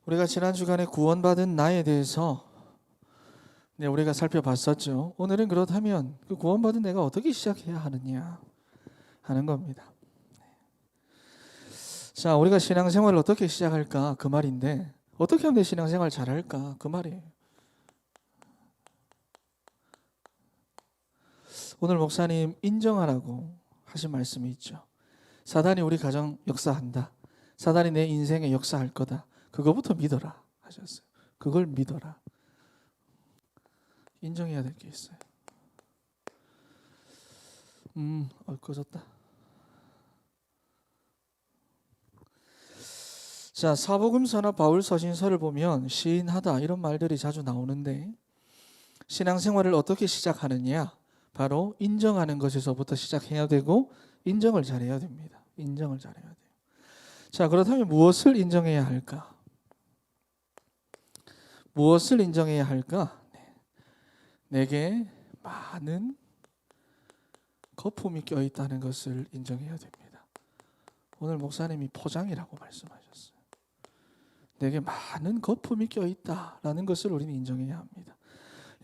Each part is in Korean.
우리가 지난 주간에 구원받은 나에 대해서 우리가 살펴봤었죠. 오늘은 그렇다면 그 구원받은 내가 어떻게 시작해야 하느냐 하는 겁니다. 자, 우리가 신앙생활을 어떻게 시작할까 그 말인데, 어떻게 하면 내 신앙생활 잘할까 그 말이에요. 오늘 목사님 인정하라고 하신 말씀이 있죠. 사단이 우리 가정 역사한다. 사단이 내 인생에 역사할 거다. 그거부터 믿어라 하셨어요. 그걸 믿어라. 인정해야 될 게 있어요. 꺼졌다. 자, 사복음서나 바울 서신서를 보면 시인하다 이런 말들이 자주 나오는데, 신앙생활을 어떻게 시작하느냐? 바로 인정하는 것에서부터 시작해야 되고, 인정을 잘해야 됩니다. 인정을 잘해야 돼요. 자, 그렇다면 무엇을 인정해야 할까? 무엇을 인정해야 할까? 내게 많은 거품이 껴있다는 것을 인정해야 됩니다. 오늘 목사님이 포장이라고 말씀하셨어요. 내게 많은 거품이 껴있다라는 것을 우리는 인정해야 합니다.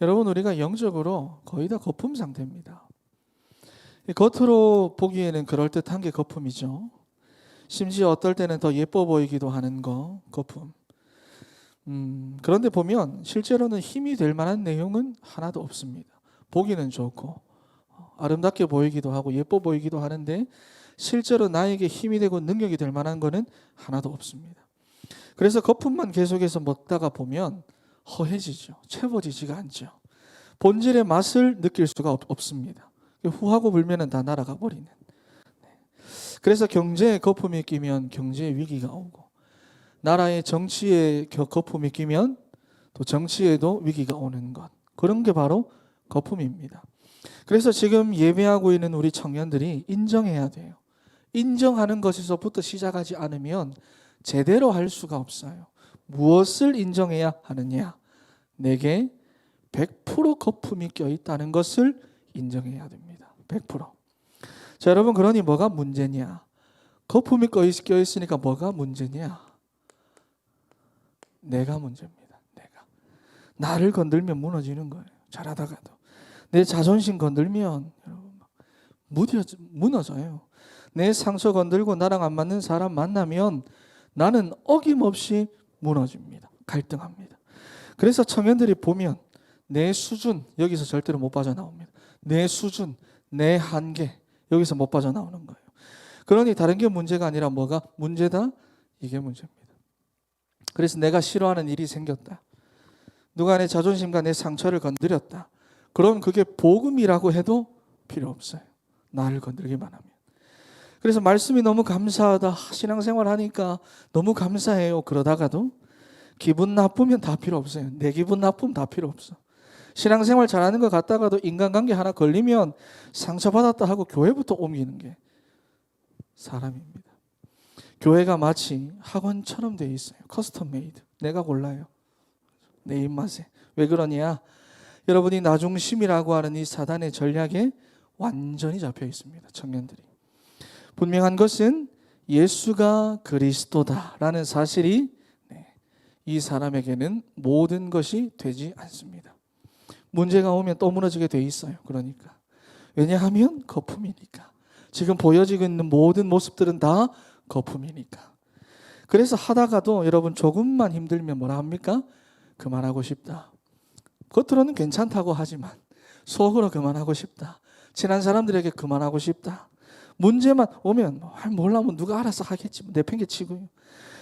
여러분, 우리가 영적으로 거의 다 거품 상태입니다. 겉으로 보기에는 그럴듯한 게 거품이죠. 심지어 어떨 때는 더 예뻐 보이기도 하는 거, 거품. 그런데 보면 실제로는 힘이 될 만한 내용은 하나도 없습니다. 보기는 좋고 아름답게 보이기도 하고 예뻐 보이기도 하는데, 실제로 나에게 힘이 되고 능력이 될 만한 거는 하나도 없습니다. 그래서 거품만 계속해서 먹다가 보면 허해지죠. 채워지지가 않죠. 본질의 맛을 느낄 수가 없습니다. 후하고 불면은 다 날아가 버리는. 그래서 경제에 거품이 끼면 경제에 위기가 오고, 나라의 정치에 거품이 끼면 또 정치에도 위기가 오는 것, 그런 게 바로 거품입니다. 그래서 지금 예배하고 있는 우리 청년들이 인정해야 돼요. 인정하는 것에서부터 시작하지 않으면 제대로 할 수가 없어요. 무엇을 인정해야 하느냐? 내게 100% 거품이 껴있다는 것을 인정해야 됩니다. 100%. 자, 여러분, 그러니 뭐가 문제냐? 거품이 껴있으니까 뭐가 문제냐? 내가 문제입니다. 내가. 나를 건들면 무너지는 거예요. 잘하다가도. 내 자존심 건들면 여러분 무너져요. 내 상처 건들고 나랑 안 맞는 사람 만나면 나는 어김없이 무너집니다. 갈등합니다. 그래서 청년들이 보면 내 수준, 여기서 절대로 못 빠져나옵니다. 내 수준, 내 한계, 여기서 못 빠져나오는 거예요. 그러니 다른 게 문제가 아니라 뭐가 문제다? 이게 문제입니다. 그래서 내가 싫어하는 일이 생겼다. 누가 내 자존심과 내 상처를 건드렸다. 그럼 그게 복음이라고 해도 필요 없어요. 나를 건들기만 하면. 그래서 말씀이 너무 감사하다. 신앙생활 하니까 너무 감사해요. 그러다가도 기분 나쁘면 다 필요 없어요. 내 기분 나쁘면 다 필요 없어. 신앙생활 잘하는 것 같다가도 인간관계 하나 걸리면 상처받았다 하고 교회부터 옮기는 게 사람입니다. 교회가 마치 학원처럼 되어 있어요. 커스텀 메이드. 내가 골라요. 내 입맛에. 왜 그러냐? 여러분이 나중심이라고 하는 이 사단의 전략에 완전히 잡혀 있습니다. 청년들이. 분명한 것은 예수가 그리스도다라는 사실이 이 사람에게는 모든 것이 되지 않습니다. 문제가 오면 또 무너지게 돼 있어요. 그러니까. 왜냐하면 거품이니까. 지금 보여지고 있는 모든 모습들은 다 거품이니까. 그래서 하다가도 여러분 조금만 힘들면 뭐라 합니까? 그만하고 싶다. 겉으로는 괜찮다고 하지만 속으로 그만하고 싶다. 친한 사람들에게 그만하고 싶다. 문제만 오면 몰라 뭐 누가 알아서 하겠지. 내팽개치고요.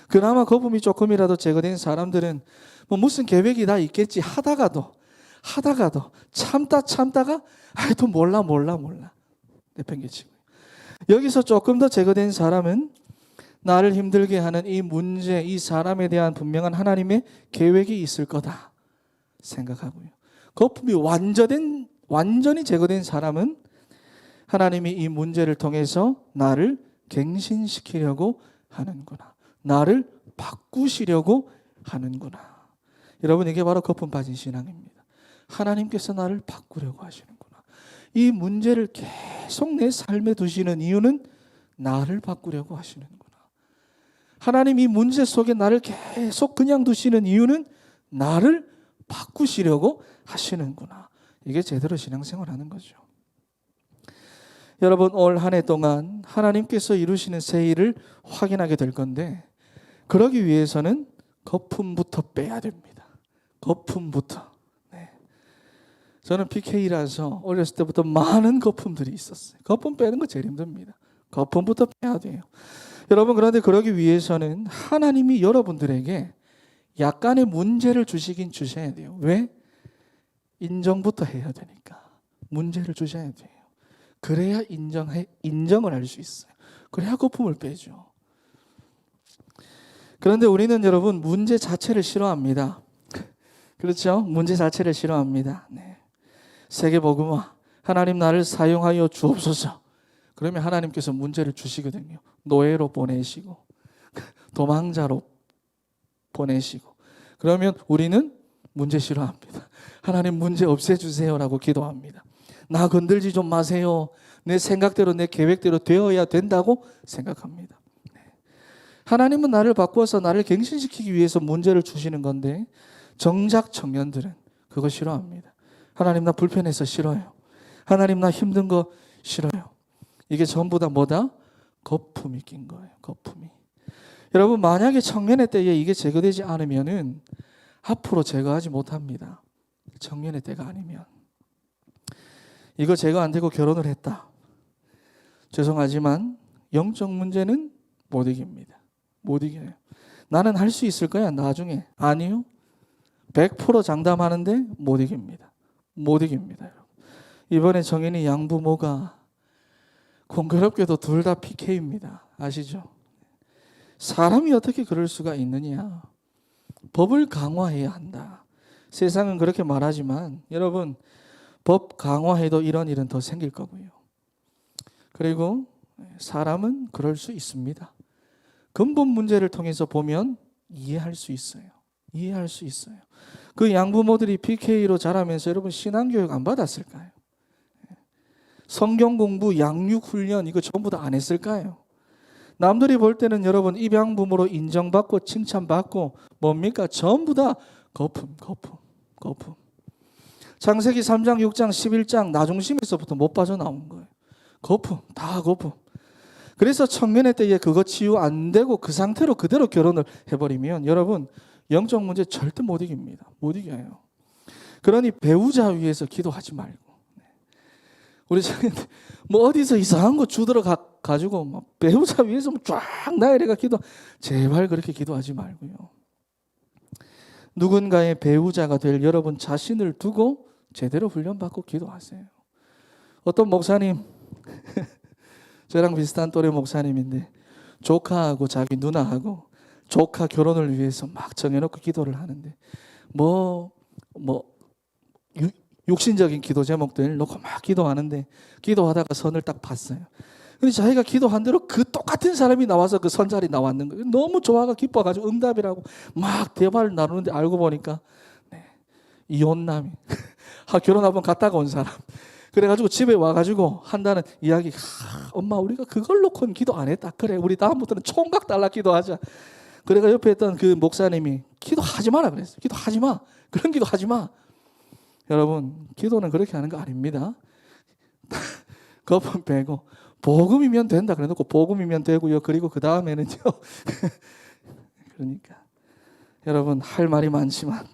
그나마 거품이 조금이라도 제거된 사람들은 뭐 무슨 계획이 다 있겠지 하다가도 참다가 또 몰라 내팽개치고요. 여기서 조금 더 제거된 사람은 나를 힘들게 하는 이 문제, 이 사람에 대한 분명한 하나님의 계획이 있을 거다 생각하고요. 거품이 완전히 제거된 사람은 하나님이 이 문제를 통해서 나를 갱신시키려고 하는구나. 나를 바꾸시려고 하는구나. 여러분, 이게 바로 거품 빠진 신앙입니다. 하나님께서 나를 바꾸려고 하시는구나. 이 문제를 계속 내 삶에 두시는 이유는 나를 바꾸려고 하시는구나. 하나님이 문제 속에 나를 계속 그냥 두시는 이유는 나를 바꾸시려고 하시는구나. 이게 제대로 신앙생활하는 거죠. 여러분, 올 한 해 동안 하나님께서 이루시는 새 일을 확인하게 될 건데, 그러기 위해서는 거품부터 빼야 됩니다. 거품부터. 네. 저는 PK라서 어렸을 때부터 많은 거품들이 있었어요. 거품 빼는 거 제일 힘듭니다. 거품부터 빼야 돼요. 여러분, 그런데 그러기 위해서는 하나님이 여러분들에게 약간의 문제를 주시긴 주셔야 돼요. 왜? 인정부터 해야 되니까. 문제를 주셔야 돼요. 그래야 인정을 할 수 있어요. 그래야 거품을 빼죠. 그런데 우리는 여러분 문제 자체를 싫어합니다. 그렇죠? 문제 자체를 싫어합니다. 네. 세계복음화, 하나님 나를 사용하여 주옵소서. 그러면 하나님께서 문제를 주시거든요. 노예로 보내시고 도망자로 보내시고. 그러면 우리는 문제 싫어합니다. 하나님 문제 없애주세요라고 기도합니다. 나 건들지 좀 마세요. 내 생각대로 내 계획대로 되어야 된다고 생각합니다. 하나님은 나를 바꾸어서 나를 갱신시키기 위해서 문제를 주시는 건데 정작 청년들은 그거 싫어합니다. 하나님 나 불편해서 싫어요. 하나님 나 힘든 거 싫어요. 이게 전부 다 뭐다? 거품이 낀 거예요. 거품이. 여러분 만약에 청년의 때에 이게 제거되지 않으면은 앞으로 제거하지 못합니다. 청년의 때가 아니면. 이거 제거 안 되고 결혼을 했다. 죄송하지만 영적 문제는 못 이깁니다. 못 이겨요. 나는 할 수 있을 거야 나중에. 아니요. 100% 장담하는데 못 이깁니다. 못 이깁니다. 이번에 정인이 양부모가 공교롭게도 둘 다 PK입니다. 아시죠? 사람이 어떻게 그럴 수가 있느냐. 법을 강화해야 한다. 세상은 그렇게 말하지만 여러분 법 강화해도 이런 일은 더 생길 거고요. 그리고 사람은 그럴 수 있습니다. 근본 문제를 통해서 보면 이해할 수 있어요. 이해할 수 있어요. 그 양부모들이 PK로 자라면서 여러분 신앙교육 안 받았을까요? 성경 공부, 양육 훈련 이거 전부 다 안 했을까요? 남들이 볼 때는 여러분 입양부모로 인정받고 칭찬받고 뭡니까? 전부 다 거품. 창세기 3장, 6장, 11장 나중심에서부터 못 빠져나온 거예요. 거품, 다 거품. 그래서 청년의 때에 그거 치유 안 되고 그 상태로 그대로 결혼을 해버리면 여러분 영적 문제 절대 못 이깁니다. 못 이겨요. 그러니 배우자 위해서 기도하지 말고. 우리 뭐 어디서 이상한 거 주들어 가지고 막 배우자 위해서 쫙 나열해가 기도. 제발 그렇게 기도하지 말고요. 누군가의 배우자가 될 여러분 자신을 두고 제대로 훈련받고 기도하세요. 어떤 목사님 저랑 비슷한 또래 목사님인데 조카하고 자기 누나하고 조카 결혼을 위해서 막 정해놓고 기도를 하는데 육신적인 기도 제목들 놓고 막 기도하는데 기도하다가 선을 딱 봤어요. 근데 자기가 기도한 대로 그 똑같은 사람이 나와서 그 선자리 나왔는 거예요. 너무 좋아가 기뻐가지고 응답이라고 막 대화를 나누는데 알고 보니까 이혼남이 결혼한번 갔다가 온 사람. 그래가지고 집에 와가지고 한다는 이야기. 엄마 우리가 그걸 놓고는 기도 안 했다. 그래 우리 다음부터는 총각 달라 기도하자. 그래가 옆에 있던 그 목사님이 기도하지 마라 그랬어요. 기도하지 마. 그런 기도하지 마. 여러분 기도는 그렇게 하는 거 아닙니다. 거품 빼고 복음이면 된다 그래놓고 복음이면 되고요. 그리고 그 다음에는요. 그러니까 여러분 할 말이 많지만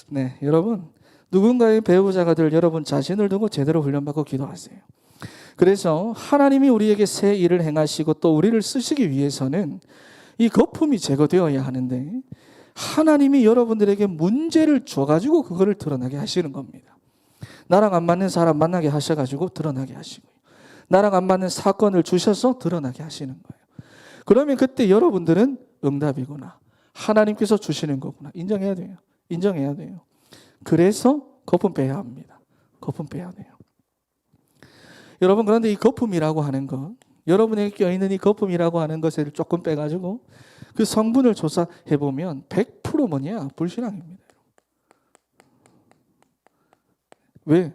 네 여러분 누군가의 배우자가 될 여러분 자신을 두고 제대로 훈련받고 기도하세요. 그래서 하나님이 우리에게 새 일을 행하시고 또 우리를 쓰시기 위해서는 이 거품이 제거되어야 하는데 하나님이 여러분들에게 문제를 줘가지고 그거를 드러나게 하시는 겁니다. 나랑 안 맞는 사람 만나게 하셔가지고 드러나게 하시고요. 나랑 안 맞는 사건을 주셔서 드러나게 하시는 거예요. 그러면 그때 여러분들은 응답이구나. 하나님께서 주시는 거구나. 인정해야 돼요. 인정해야 돼요. 그래서 거품 빼야 합니다. 거품 빼야 돼요. 여러분 그런데 이 거품이라고 하는 것 여러분에게 껴있는 이 거품이라고 하는 것을 조금 빼가지고 그 성분을 조사해보면 100% 뭐냐? 불신앙입니다. 왜?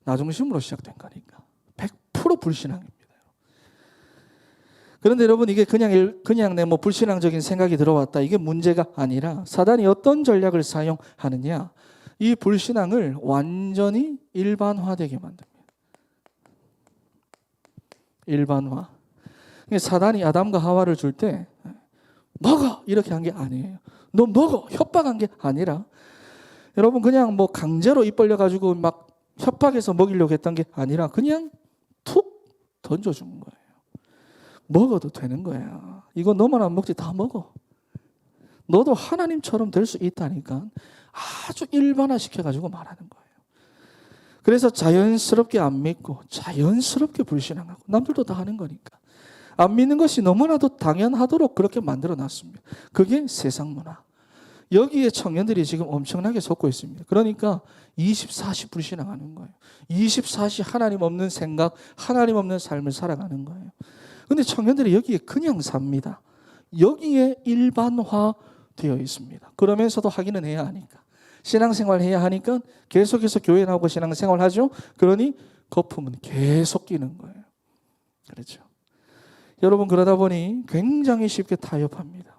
나중심으로 시작된 거니까 100% 불신앙입니다. 그런데 여러분 이게 그냥 내 뭐 불신앙적인 생각이 들어왔다. 이게 문제가 아니라 사단이 어떤 전략을 사용하느냐. 이 불신앙을 완전히 일반화되게 만듭니다. 일반화. 사단이 아담과 하와를 줄 때 먹어 이렇게 한 게 아니에요. 너 먹어 협박한 게 아니라 여러분 그냥 뭐 강제로 입 벌려가지고 막 협박해서 먹이려고 했던 게 아니라 그냥 툭 던져준 거예요. 먹어도 되는 거야. 이거 너만 안 먹지 다 먹어. 너도 하나님처럼 될 수 있다니까. 아주 일반화 시켜가지고 말하는 거예요. 그래서 자연스럽게 안 믿고 자연스럽게 불신앙하고 남들도 다 하는 거니까. 안 믿는 것이 너무나도 당연하도록 그렇게 만들어놨습니다. 그게 세상 문화. 여기에 청년들이 지금 엄청나게 속고 있습니다. 그러니까 24시 불신앙하는 거예요. 24시 하나님 없는 생각, 하나님 없는 삶을 살아가는 거예요. 그런데 청년들이 여기에 그냥 삽니다. 여기에 일반화되어 있습니다. 그러면서도 하기는 해야 하니까. 신앙생활 해야 하니까 계속해서 교회 나오고 신앙생활 하죠. 그러니 거품은 계속 끼는 거예요. 그렇죠. 여러분 그러다 보니 굉장히 쉽게 타협합니다.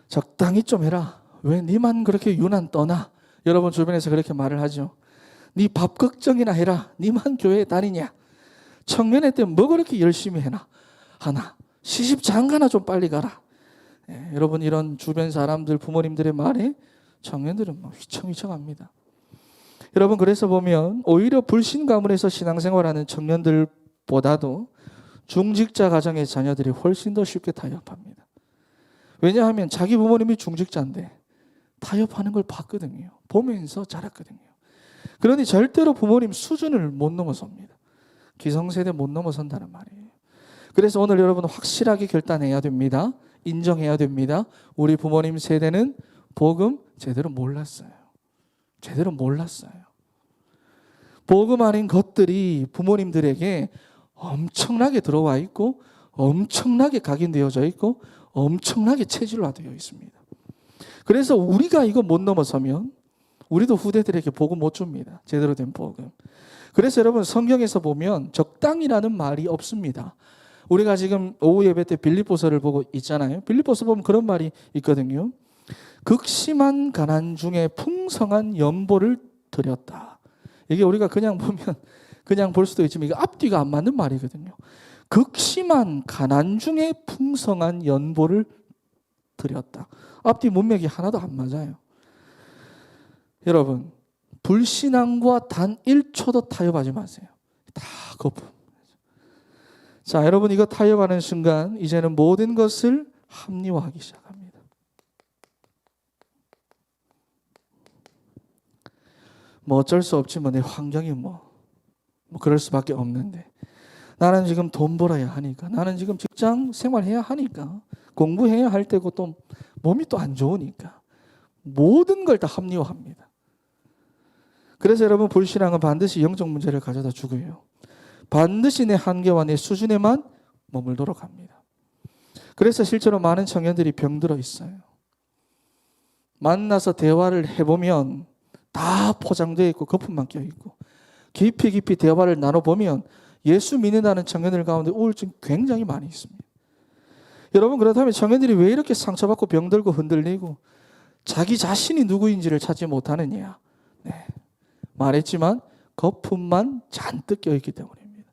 적당히 좀 해라. 왜 니만 그렇게 유난 떠나? 여러분 주변에서 그렇게 말을 하죠. 니 밥 걱정이나 해라. 니만 교회에 다니냐? 청년회 때 뭐 그렇게 열심히 해나? 하나. 시집 장가나 좀 빨리 가라. 여러분 이런 주변 사람들 부모님들의 말에 청년들은 막 휘청휘청합니다. 여러분 그래서 보면 오히려 불신 가문에서 신앙생활하는 청년들보다도 중직자 가정의 자녀들이 훨씬 더 쉽게 타협합니다. 왜냐하면 자기 부모님이 중직자인데 타협하는 걸 봤거든요. 보면서 자랐거든요. 그러니 절대로 부모님 수준을 못 넘어섭니다. 기성세대 못 넘어선다는 말이에요. 그래서 오늘 여러분 확실하게 결단해야 됩니다. 인정해야 됩니다. 우리 부모님 세대는 복음 제대로 몰랐어요. 제대로 몰랐어요. 복음 아닌 것들이 부모님들에게 엄청나게 들어와 있고 엄청나게 각인되어져 있고 엄청나게 체질화되어 있습니다. 그래서 우리가 이거 못 넘어서면 우리도 후대들에게 복음 못 줍니다. 제대로 된 복음. 그래서 여러분 성경에서 보면 적당이라는 말이 없습니다. 우리가 지금 오후 예배 때 빌립보서를 보고 있잖아요. 빌립보서 보면 그런 말이 있거든요. 극심한 가난 중에 풍성한 연보를 드렸다. 이게 우리가 그냥 보면 그냥 볼 수도 있지만 이게 앞뒤가 안 맞는 말이거든요. 극심한 가난 중에 풍성한 연보를 드렸다. 앞뒤 문맥이 하나도 안 맞아요. 여러분 불신앙과 단 1초도 타협하지 마세요. 다 거품. 자, 여러분 이거 타협하는 순간 이제는 모든 것을 합리화하기 시작합니다. 뭐 어쩔 수 없지 뭐 내 환경이 뭐 그럴 수밖에 없는데 나는 지금 돈 벌어야 하니까 나는 지금 직장 생활해야 하니까 공부해야 할 때고 또 몸이 또 안 좋으니까 모든 걸 다 합리화합니다. 그래서 여러분 불신앙은 반드시 영적 문제를 가져다 주고요. 반드시 내 한계와 내 수준에만 머물도록 합니다. 그래서 실제로 많은 청년들이 병들어 있어요. 만나서 대화를 해보면 다 포장되어 있고 거품만 껴있고 깊이 대화를 나눠보면 예수 믿는다는 청년들 가운데 우울증 굉장히 많이 있습니다. 여러분 그렇다면 청년들이 왜 이렇게 상처받고 병들고 흔들리고 자기 자신이 누구인지를 찾지 못하느냐. 네. 말했지만 거품만 잔뜩 껴있기 때문입니다.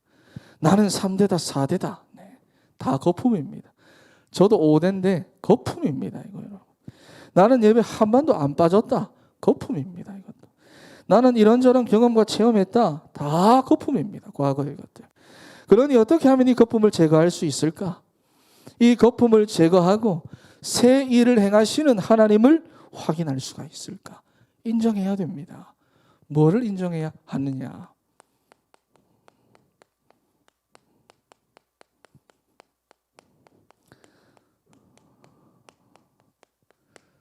나는 3대다 4대다. 네. 다 거품입니다. 저도 5대인데 거품입니다. 이거 여러분. 나는 예배 한 번도 안 빠졌다. 거품입니다. 이것도. 나는 이런저런 경험과 체험했다. 다 거품입니다. 과거의 것들. 그러니 어떻게 하면 이 거품을 제거할 수 있을까? 이 거품을 제거하고 새 일을 행하시는 하나님을 확인할 수가 있을까? 인정해야 됩니다. 뭐를 인정해야 하느냐?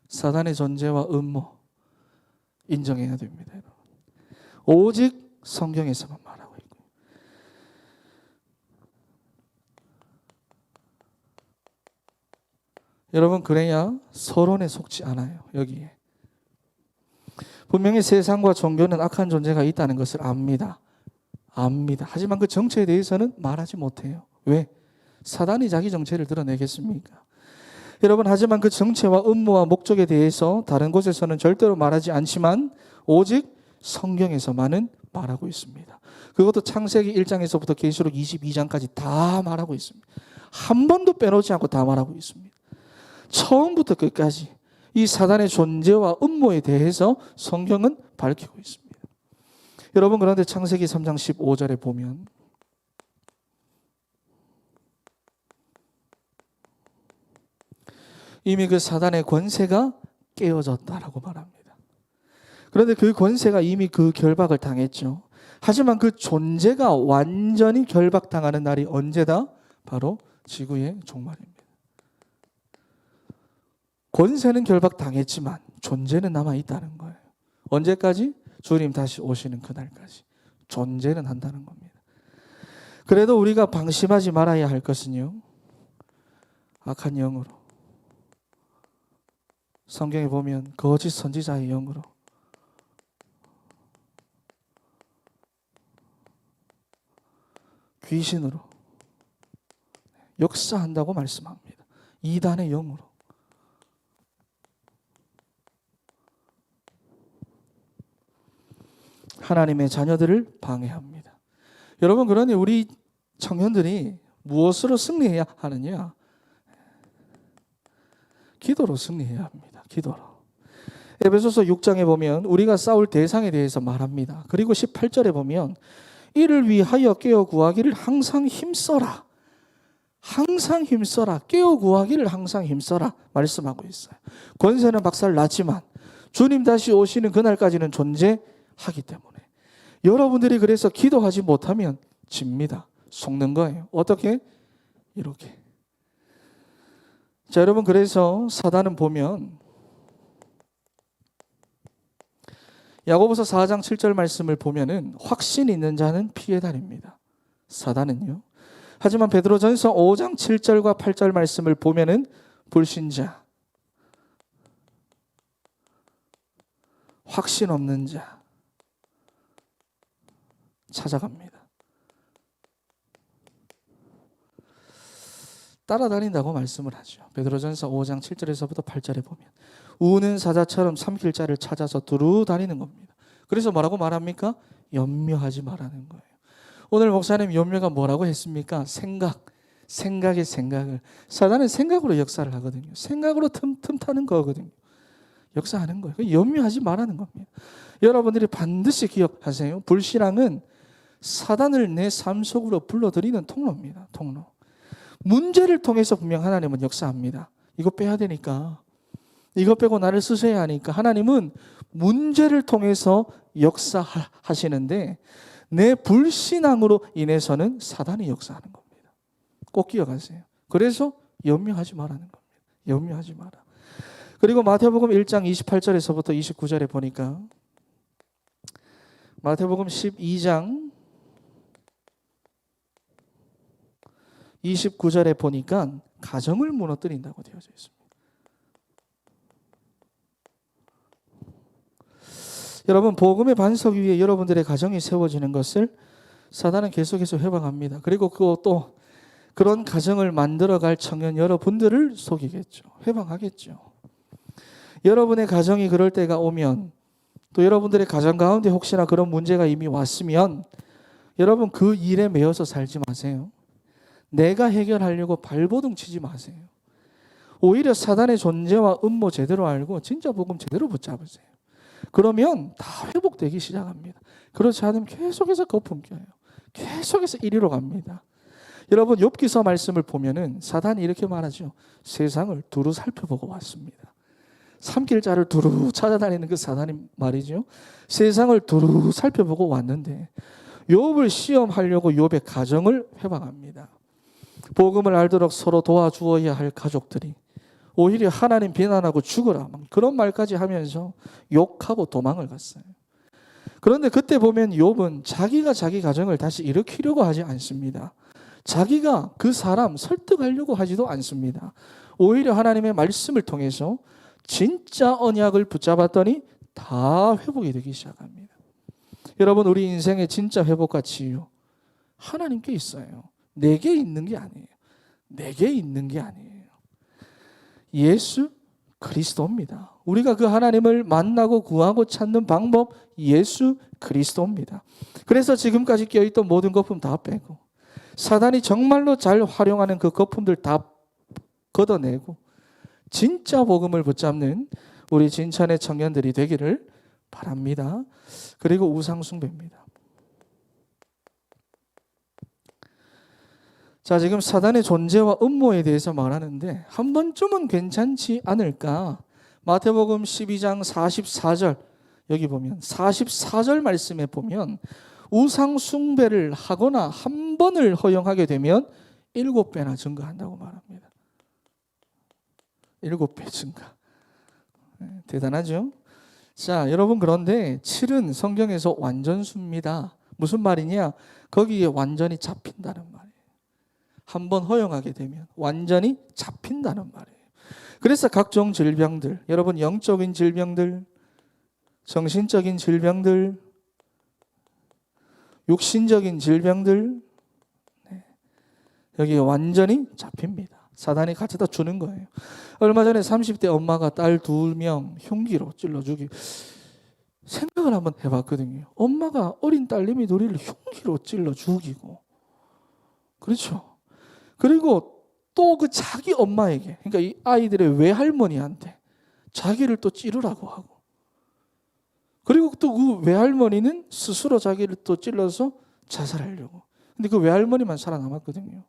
사단의 존재와 음모 인정해야 됩니다. 오직 성경에서만 말하고 있고요. 여러분 그래야 서론에 속지 않아요. 여기에. 분명히 세상과 종교는 악한 존재가 있다는 것을 압니다. 압니다. 하지만 그 정체에 대해서는 말하지 못해요. 왜? 사단이 자기 정체를 드러내겠습니까? 여러분, 하지만 그 정체와 음모와 목적에 대해서 다른 곳에서는 절대로 말하지 않지만 오직 성경에서만은 말하고 있습니다. 그것도 창세기 1장에서부터 계시록 22장까지 다 말하고 있습니다. 한 번도 빼놓지 않고 다 말하고 있습니다. 처음부터 끝까지 이 사단의 존재와 음모에 대해서 성경은 밝히고 있습니다. 여러분, 그런데 창세기 3장 15절에 보면 이미 그 사단의 권세가 깨어졌다라고 말합니다. 그런데 그 권세가 이미 그 결박을 당했죠. 하지만 그 존재가 완전히 결박당하는 날이 언제다? 바로 지구의 종말입니다. 권세는 결박당했지만 존재는 남아있다는 거예요. 언제까지? 주님 다시 오시는 그날까지 존재는 한다는 겁니다. 그래도 우리가 방심하지 말아야 할 것은요, 악한 영으로, 성경에 보면 거짓 선지자의 영으로, 귀신으로 역사한다고 말씀합니다. 이단의 영으로. 하나님의 자녀들을 방해합니다. 여러분, 그러니 우리 청년들이 무엇으로 승리해야 하느냐? 기도로 승리해야 합니다. 기도로. 에베소서 6장에 보면 우리가 싸울 대상에 대해서 말합니다. 그리고 18절에 보면 이를 위하여 깨어 구하기를 항상 힘써라. 항상 힘써라. 깨어 구하기를 항상 힘써라 말씀하고 있어요. 권세는 박살 났지만 주님 다시 오시는 그날까지는 존재하기 때문에 여러분들이 그래서 기도하지 못하면 집니다. 속는 거예요. 어떻게? 이렇게. 자, 여러분, 그래서 사단은 보면 야고보서 4장 7절 말씀을 보면은 확신 있는 자는 피해 다닙니다. 사단은요. 하지만 베드로전서 5장 7절과 8절 말씀을 보면은 불신자, 확신 없는 자 찾아갑니다. 따라다닌다고 말씀을 하죠. 베드로전서 5장 7절에서부터 8절에 보면 우는 사자처럼 삼킬 자를 찾아서 두루 다니는 겁니다. 그래서 뭐라고 말합니까? 염려하지 말라는 거예요. 오늘 목사님 염려가 뭐라고 했습니까? 생각의 생각을. 사단은 생각으로 역사를 하거든요. 생각으로 틈타는 거거든요. 역사하는 거예요. 염려하지 말라는 겁니다. 여러분들이 반드시 기억하세요. 불신앙은 사단을 내 삶 속으로 불러들이는 통로입니다. 통로. 문제를 통해서 분명 하나님은 역사합니다. 이거 빼야 되니까, 이거 빼고 나를 쓰셔야 하니까 하나님은 문제를 통해서 역사하시는데 내 불신앙으로 인해서는 사단이 역사하는 겁니다. 꼭 기억하세요. 그래서 염려하지 말라는 겁니다. 염려하지 마라. 그리고 마태복음 1장 28절에서부터 29절에 보니까 마태복음 12장 29절에 보니까 가정을 무너뜨린다고 되어져 있습니다. 여러분, 복음의 반석 위에 여러분들의 가정이 세워지는 것을 사단은 계속해서 회방합니다. 그리고 그것도 그런 가정을 만들어갈 청년 여러분들을 속이겠죠. 회방하겠죠. 여러분의 가정이 그럴 때가 오면, 또 여러분들의 가정 가운데 혹시나 그런 문제가 이미 왔으면 여러분 그 일에 매여서 살지 마세요. 내가 해결하려고 발버둥 치지 마세요. 오히려 사단의 존재와 음모 제대로 알고 진짜 복음 제대로 붙잡으세요. 그러면 다 회복되기 시작합니다. 그렇지 않으면 계속해서 거품 껴요. 계속해서 이리로 갑니다. 여러분, 욥기서 말씀을 보면은 사단이 이렇게 말하죠. 세상을 두루 살펴보고 왔습니다. 삼킬 자를 두루 찾아다니는 그 사단이 말이죠. 세상을 두루 살펴보고 왔는데 욥을 시험하려고 욥의 가정을 회방합니다. 복음을 알도록 서로 도와주어야 할 가족들이 오히려 하나님 비난하고 죽어라 그런 말까지 하면서 욕하고 도망을 갔어요. 그런데 그때 보면 욥은 자기가 자기 가정을 다시 일으키려고 하지 않습니다. 자기가 그 사람 설득하려고 하지도 않습니다. 오히려 하나님의 말씀을 통해서 진짜 언약을 붙잡았더니 다 회복이 되기 시작합니다. 여러분, 우리 인생의 진짜 회복과 치유 하나님께 있어요. 내게 있는 게 아니에요. 내게 있는 게 아니에요. 예수 그리스도입니다. 우리가 그 하나님을 만나고 구하고 찾는 방법, 예수 그리스도입니다. 그래서 지금까지 껴있던 모든 거품 다 빼고, 사단이 정말로 잘 활용하는 그 거품들 다 걷어내고 진짜 복음을 붙잡는 우리 진천의 청년들이 되기를 바랍니다. 그리고 우상 숭배입니다. 자, 지금 사단의 존재와 음모에 대해서 말하는데 한 번쯤은 괜찮지 않을까? 마태복음 12장 44절, 여기 보면 44절 말씀에 보면 우상 숭배를 하거나 한 번을 허용하게 되면 7배나 증가한다고 말합니다. 7배 증가. 대단하죠? 자, 여러분, 그런데 7은 성경에서 완전수입니다. 무슨 말이냐? 거기에 완전히 잡힌다는 말이에요. 한번 허용하게 되면 완전히 잡힌다는 말이에요. 그래서 각종 질병들, 여러분, 영적인 질병들, 정신적인 질병들, 육신적인 질병들, 여기에 완전히 잡힙니다. 사단이 가져다 주는 거예요. 얼마 전에 30대 엄마가 딸 2명 흉기로 찔러 죽이고, 생각을 한번 해봤거든요. 엄마가 어린 딸내미 둘이를 흉기로 찔러 죽이고, 그렇죠? 그리고 또 그 자기 엄마에게, 그러니까 이 아이들의 외할머니한테 자기를 또 찌르라고 하고, 그리고 또 그 외할머니는 스스로 자기를 또 찔러서 자살하려고. 근데 그 외할머니만 살아남았거든요.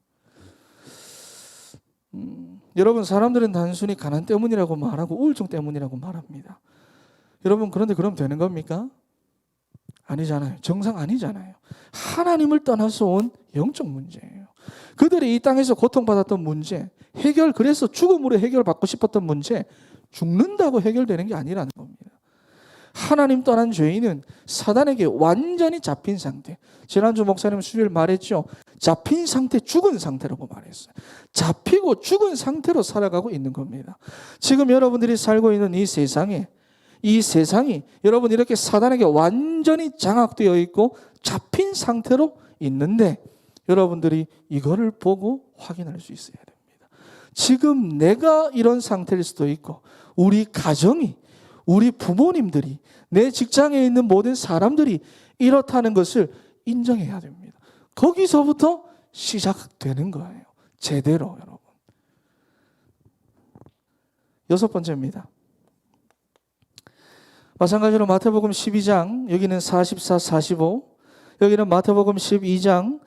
여러분, 사람들은 단순히 가난 때문이라고 말하고 우울증 때문이라고 말합니다. 여러분, 그런데 그럼 되는 겁니까? 아니잖아요. 정상 아니잖아요. 하나님을 떠나서 온 영적 문제예요. 그들이 이 땅에서 고통받았던 문제, 그래서 죽음으로 해결받고 싶었던 문제, 죽는다고 해결되는 게 아니라는 겁니다. 하나님 떠난 죄인은 사단에게 완전히 잡힌 상태. 지난주 목사님 수요일 말했죠. 잡힌 상태, 죽은 상태라고 말했어요. 잡히고 죽은 상태로 살아가고 있는 겁니다. 지금 여러분들이 살고 있는 이 세상이 여러분 이렇게 사단에게 완전히 장악되어 있고 잡힌 상태로 있는데, 여러분들이 이거를 보고 확인할 수 있어야 됩니다. 지금 내가 이런 상태일 수도 있고, 우리 가정이, 우리 부모님들이, 내 직장에 있는 모든 사람들이 이렇다는 것을 인정해야 됩니다. 거기서부터 시작되는 거예요. 제대로. 여러분, 6번째입니다. 마찬가지로 마태복음 12장, 여기는 44, 45, 여기는 마태복음 12장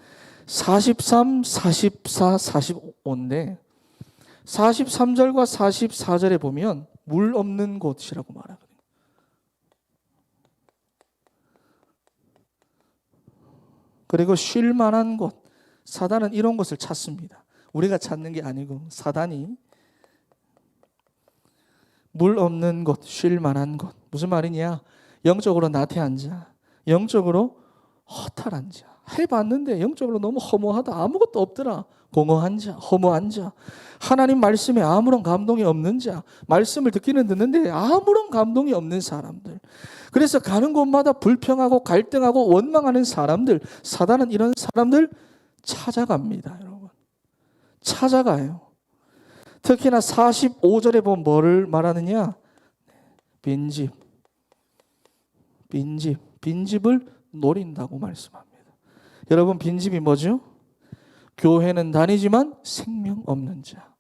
43, 44, 45인데 43절과 44절에 보면 물 없는 곳이라고 말하거든요. 그리고 쉴 만한 곳, 사단은 이런 곳을 찾습니다. 우리가 찾는 게 아니고 사단이. 물 없는 곳, 쉴 만한 곳. 무슨 말이냐? 영적으로 나태한 자, 영적으로 허탈한 자. 해봤는데 영적으로 너무 허무하다, 아무것도 없더라. 공허한 자, 허무한 자, 하나님 말씀에 아무런 감동이 없는 자, 말씀을 듣기는 듣는데 아무런 감동이 없는 사람들. 그래서 가는 곳마다 불평하고 갈등하고 원망하는 사람들, 사단은 이런 사람들 찾아갑니다. 여러분, 찾아가요. 특히나 45절에 보면 뭐를 말하느냐? 빈집을 노린다고 말씀합니다. 여러분, 빈집이 뭐죠? 교회는 다니지만 생명 없는 자,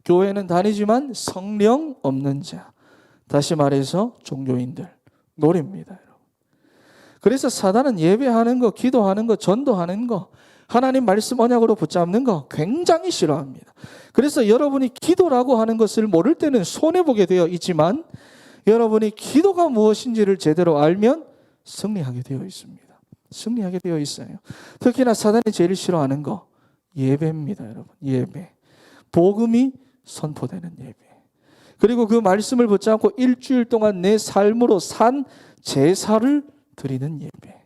교회는 다니지만 성령 없는 자, 다시 말해서 종교인들 노립니다. 여러분. 그래서 사단은 예배하는 거, 기도하는 거, 전도하는 거, 하나님 말씀 언약으로 붙잡는 거 굉장히 싫어합니다. 그래서 여러분이 기도라고 하는 것을 모를 때는 손해보게 되어 있지만, 여러분이 기도가 무엇인지를 제대로 알면 승리하게 되어 있습니다. 승리하게 되어 있어요. 특히나 사단이 제일 싫어하는 거 예배입니다. 여러분, 예배. 복음이 선포되는 예배. 그리고 그 말씀을 붙잡고 일주일 동안 내 삶으로 산 제사를 드리는 예배.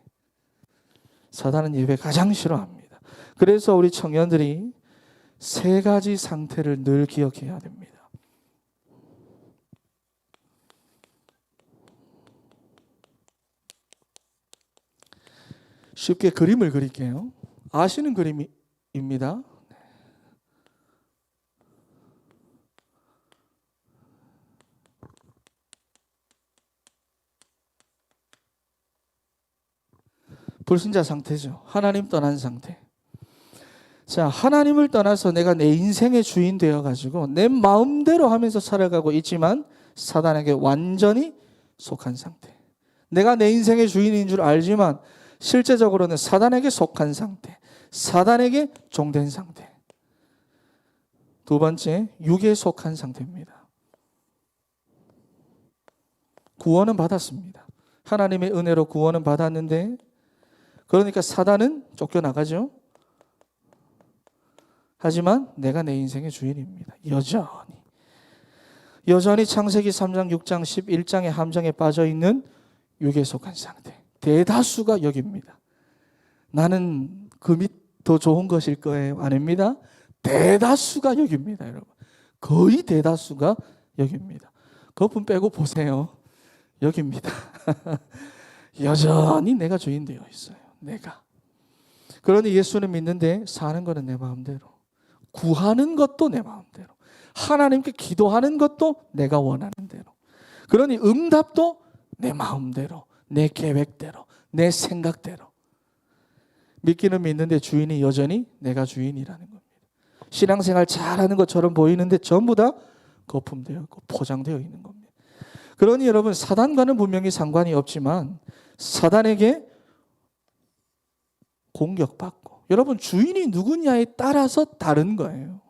사단은 예배 가장 싫어합니다. 그래서 우리 청년들이 3가지 상태를 늘 기억해야 됩니다. 쉽게 그림을 그릴게요. 아시는 그림입니다. 불신자 상태죠. 하나님 떠난 상태. 자, 하나님을 떠나서 내가 내 인생의 주인 되어가지고 내 마음대로 하면서 살아가고 있지만 사단에게 완전히 속한 상태. 내가 내 인생의 주인인 줄 알지만 실제적으로는 사단에게 속한 상태. 사단에게 종된 상태. 두 번째, 육에 속한 상태입니다. 구원은 받았습니다. 하나님의 은혜로 구원은 받았는데, 그러니까 사단은 쫓겨나가죠. 하지만 내가 내 인생의 주인입니다. 여전히 창세기 3장, 6장, 11장의 함정에 빠져있는 육에 속한 상태. 대다수가 여기입니다. 나는 그 밑 더 좋은 것일 거예요. 아닙니다. 대다수가 여기입니다, 여러분. 거의 대다수가 여기입니다. 거품 빼고 보세요. 여기입니다. 여전히 내가 주인 되어 있어요. 내가. 그러니 예수는 믿는데 사는 것은 내 마음대로. 구하는 것도 내 마음대로. 하나님께 기도하는 것도 내가 원하는 대로. 그러니 응답도 내 마음대로, 내 계획대로, 내 생각대로. 믿기는 믿는데 주인이 여전히 내가 주인이라는 겁니다. 신앙생활 잘하는 것처럼 보이는데 전부 다 거품되어 있고 포장되어 있는 겁니다. 그러니 여러분, 사단과는 분명히 상관이 없지만 사단에게 공격받고, 여러분 주인이 누구냐에 따라서 다른 거예요.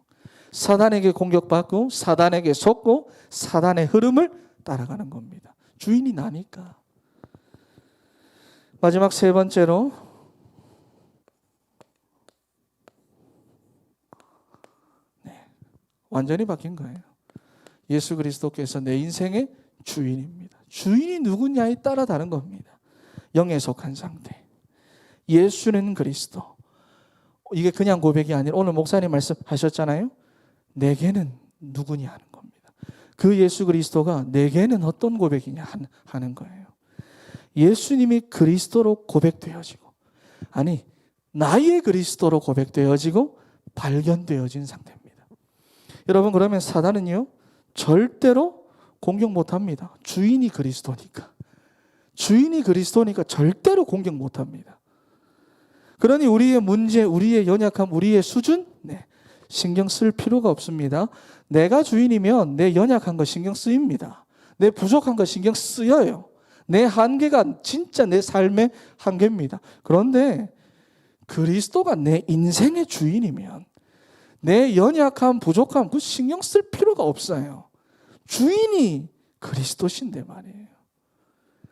사단에게 공격받고 사단에게 속고 사단의 흐름을 따라가는 겁니다. 주인이 나니까. 마지막 세 번째로 완전히 바뀐 거예요. 예수 그리스도께서 내 인생의 주인입니다. 주인이 누구냐에 따라 다른 겁니다. 영에 속한 상태. 예수는 그리스도. 이게 그냥 고백이 아니라 오늘 목사님 말씀하셨잖아요. 내게는 누구냐 하는 겁니다. 그 예수 그리스도가 내게는 어떤 고백이냐 하는 거예요. 예수님이 그리스도로 고백되어지고, 아니 나의 그리스도로 고백되어지고 발견되어진 상태입니다. 여러분, 그러면 사단은요 절대로 공격 못합니다. 주인이 그리스도니까. 주인이 그리스도니까 절대로 공격 못합니다. 그러니 우리의 문제, 우리의 연약함, 우리의 수준, 신경 쓸 필요가 없습니다. 내가 주인이면 내 연약한 거 신경 쓰입니다. 내 부족한 거 신경 쓰여요. 내 한계가 진짜 내 삶의 한계입니다. 그런데 그리스도가 내 인생의 주인이면 내 연약함, 부족함, 그 신경 쓸 필요가 없어요. 주인이 그리스도신데 말이에요.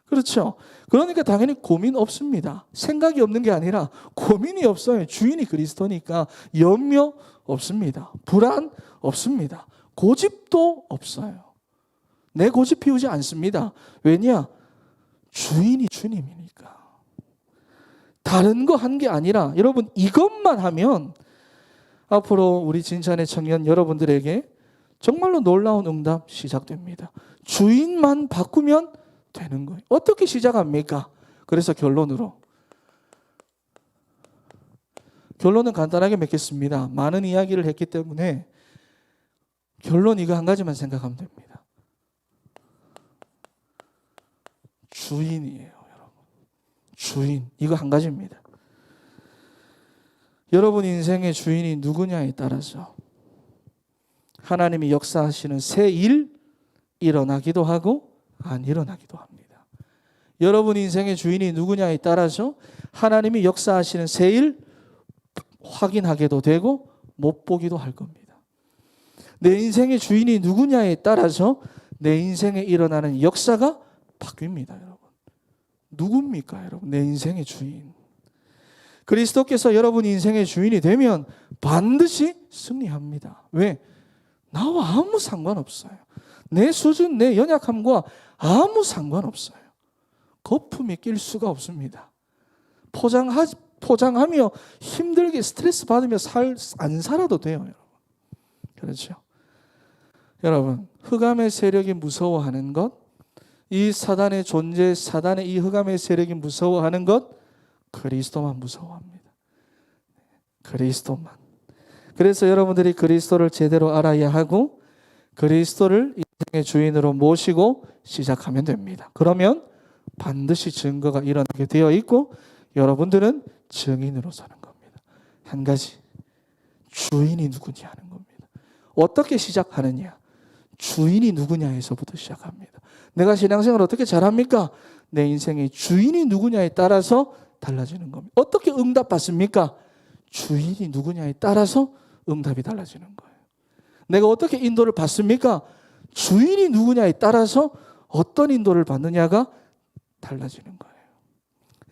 그렇죠? 그러니까 당연히 고민 없습니다. 생각이 없는 게 아니라 고민이 없어요. 주인이 그리스도니까 염려 없습니다. 불안 없습니다. 고집도 없어요. 내 고집 피우지 않습니다. 왜냐? 주인이 주님이니까. 다른 거 한 게 아니라 여러분, 이것만 하면 앞으로 우리 진천의 청년 여러분들에게 정말로 놀라운 응답 시작됩니다. 주인만 바꾸면 되는 거예요. 어떻게 시작합니까? 그래서 결론은 간단하게 맺겠습니다. 많은 이야기를 했기 때문에 결론 이거 한 가지만 생각하면 됩니다. 주인이에요, 여러분. 주인, 이거 한 가지입니다. 여러분 인생의 주인이 누구냐에 따라서 하나님이 역사하시는 새 일 일어나기도 하고 안 일어나기도 합니다. 여러분 인생의 주인이 누구냐에 따라서 하나님이 역사하시는 새 일 확인하게도 되고 못 보기도 할 겁니다. 내 인생의 주인이 누구냐에 따라서 내 인생에 일어나는 역사가 바뀝니다, 여러분. 누굽니까, 여러분? 내 인생의 주인. 그리스도께서 여러분 인생의 주인이 되면 반드시 승리합니다. 왜? 나와 아무 상관없어요. 내 수준, 내 연약함과 아무 상관없어요. 거품이 낄 수가 없습니다. 포장하며 힘들게 스트레스 받으며 안 살아도 돼요, 여러분. 그렇죠? 여러분, 흑암의 세력이 무서워하는 것, 이 사단의 존재, 사단의 이 흑암의 세력이 무서워하는 것, 그리스도만 무서워합니다. 그리스도만. 그래서 여러분들이 그리스도를 제대로 알아야 하고 그리스도를 인생의 주인으로 모시고 시작하면 됩니다. 그러면 반드시 증거가 일어나게 되어 있고 여러분들은 증인으로 사는 겁니다. 한 가지, 주인이 누구냐 하는 겁니다. 어떻게 시작하느냐? 주인이 누구냐에서부터 시작합니다. 내가 신앙생활을 어떻게 잘합니까? 내 인생의 주인이 누구냐에 따라서 달라지는 겁니다. 어떻게 응답받습니까? 주인이 누구냐에 따라서 응답이 달라지는 거예요. 내가 어떻게 인도를 받습니까? 주인이 누구냐에 따라서 어떤 인도를 받느냐가 달라지는 거예요.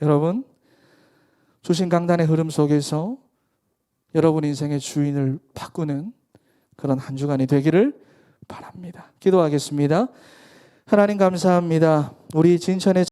여러분, 주신 강단의 흐름 속에서 여러분 인생의 주인을 바꾸는 그런 한 주간이 되기를 바랍니다. 기도하겠습니다. 하나님 감사합니다. 우리 진천의